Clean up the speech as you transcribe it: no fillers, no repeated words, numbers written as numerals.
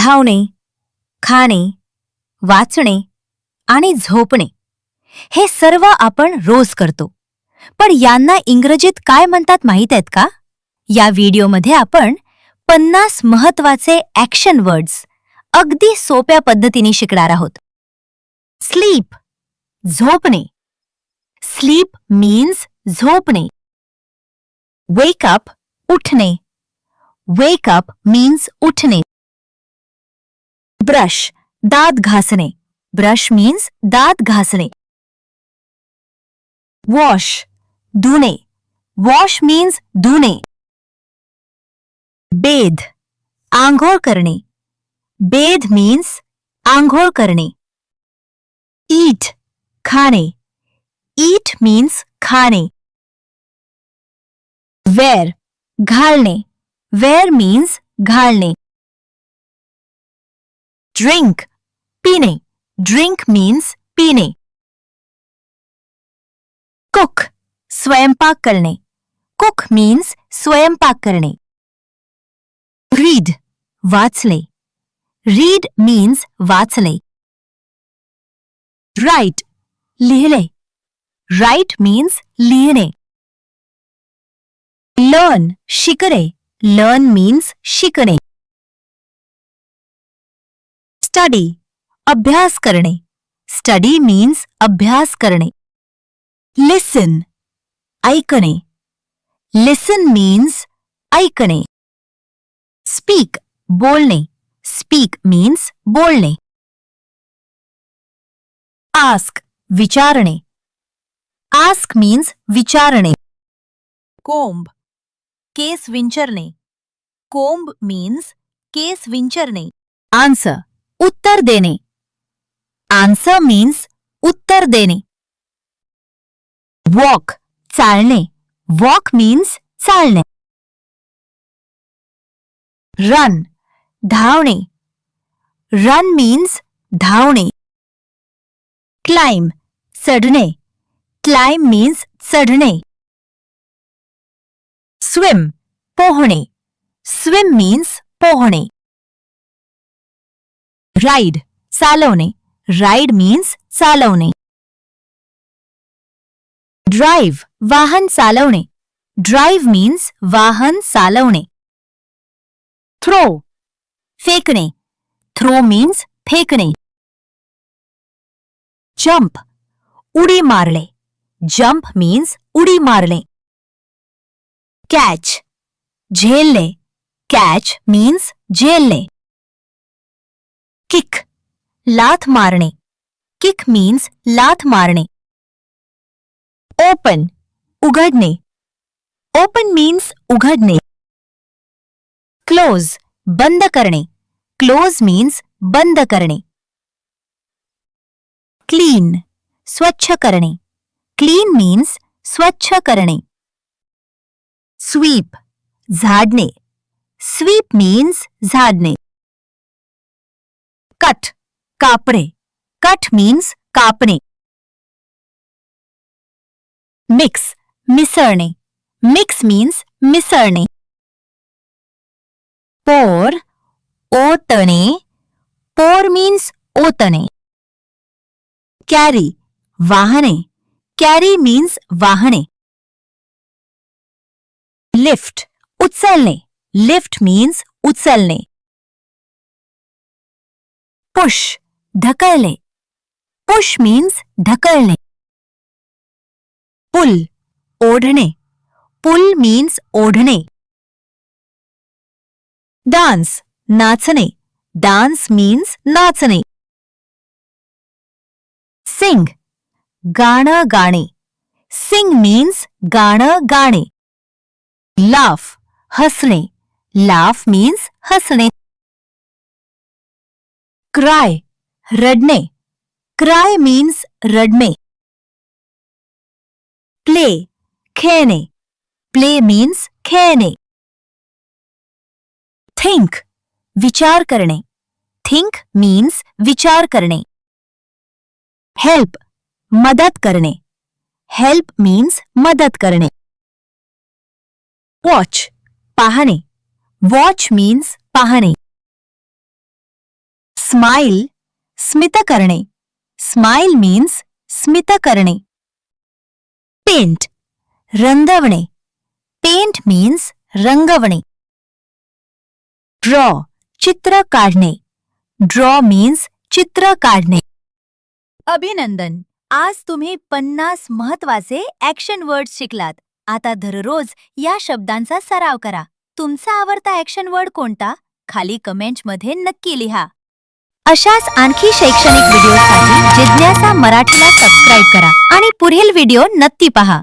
धावणे, खाणे, वाचणे आणि झोपणे हे सर्व आपण रोज करतो. पण यांना इंग्रजीत काय म्हणतात माहीत आहेत का? या व्हिडिओमध्ये आपण 50 महत्वाचे ॲक्शन वर्ड्स अगदी सोप्या पद्धतीने शिकणार आहोत. स्लीप, झोपणे. स्लीप मीन्स झोपणे. वेक अप, उठणे. वेक अप मीन्स उठणे. ब्रश, दात घासणे. ब्रश मीन्स दात घासणे. वॉश, धुणे. वॉश मीन्स धुणे. बेध, आंघोळ करणे. बेध मीन्स आंघोळ करणे. ईट, खाणे. ईट मीन्स खाणे. वेअर, घालणे. वेअर मीन्स घालणे. ड्रिंक, पिणे. ड्रिंक मीन्स पिणे. कुक, स्वयंपाक करणे. कुक मीन्स स्वयंपाक करणे. रीड, वाचणे. रीड मीन्स वाचणे. राईट, लिहिले. राईट मीन्स लिहिणे. लर्न, शिकणे. लर्न मीन्स शिकणे. स्टडी, अभ्यास करणे. स्टडी मीन्स अभ्यास करणे. लिसन, ऐकणे. लिसन मीन्स ऐकणे. स्पीक, बोलणे. स्पीक मीन्स बोलणे. आस्क, विचारणे. आस्क मीन्स विचारणे. कोंब, केस विंचरणे. कोंब मीन्स केस विंचरणे. आन्सर, उत्तर देणे. आन्सर मीन्स उत्तर देणे. वॉक, चालणे. वॉक मीन्स चालणे. रन, धावणे. रन मीन्स धावणे. क्लाइंब, चढणे. क्लाइंब मीन्स चढणे. स्विम, पोहणे. स्विम मीन्स पोहणे. राईड, चालवणे. राईड मीन्स चालवणे. ड्राईव्ह, वाहन चालवणे. ड्राईव्ह मीन्स वाहन चालवणे. थ्रो, फेकणे. थ्रो मीन्स फेकणे. जंप, उडी मारणे. जंप मीन्स उडी मारणे. कॅच, झेलणे. कॅच मीन्स झेलणे. किक, लाथ मारणे. किक मीन्स लाथ मारणे. ओपन, उघडणे. ओपन मीन्स उघडणे. क्लोज, बंद करणे. क्लोज मीन्स बंद करणे. क्लीन, स्वच्छ करणे. क्लीन मीन्स स्वच्छ करणे. स्वीप, झाडणे. स्वीप मीन्स झाडणे. कट, कापणे. कट मीन्स कापणे. मिक्स, मिसळणे. मिक्स मीन्स मिसळणे. पोर, ओतणे. पोर मीन्स ओतणे. कॅरी, वाहणे. कॅरी मीन्स वाहणे. लिफ्ट, उचलणे. लिफ्ट मीन्स उचलणे. पुश, ढकलणे. पुश मीन्स ढकलणे. पुल, ओढणे. पुल मीन्स ओढणे. डान्स, नाचणे. डान्स मीन्स नाचणे. सिंग, गाणं गाणे. सिंग मीन्स गाणं गाणे. लाफ, हसणे. लाफ मीन्स हसणे. क्राय, रडणे. क्राय मीन्स रडणे. प्ले, खेळणे. प्ले मीन्स खेळणे. थिंक, विचार करणे. थिंक मीन्स विचार करणे. हेल्प, मदत करणे. हेल्प मीन्स मदत करणे. वॉच, पाहणे. वॉच मीन्स पाहणे. स्माइल स्मित करणे. स्माइल मीन्स स्मित करणे. पेंट रंगवणे. पेंट मीन्स रंगवणे. ड्रॉ चित्र काढणे. ड्रॉ मीन्स चित्र काढणे. अभिनंदन, आज तुम्ही 50 महत्वाचे ॲक्शन वर्ड्स शिकलात. आता दररोज या शब्दांचा सराव करा. तुमचा आवडता ॲक्शन वर्ड कोणता? खाली कमेंटमध्ये नक्की लिहा. अशाच आणखी शैक्षणिक व्हिडिओसाठी जिज्ञासा मराठीला सबस्क्राईब करा आणि पुढील व्हिडिओ नक्की पहा.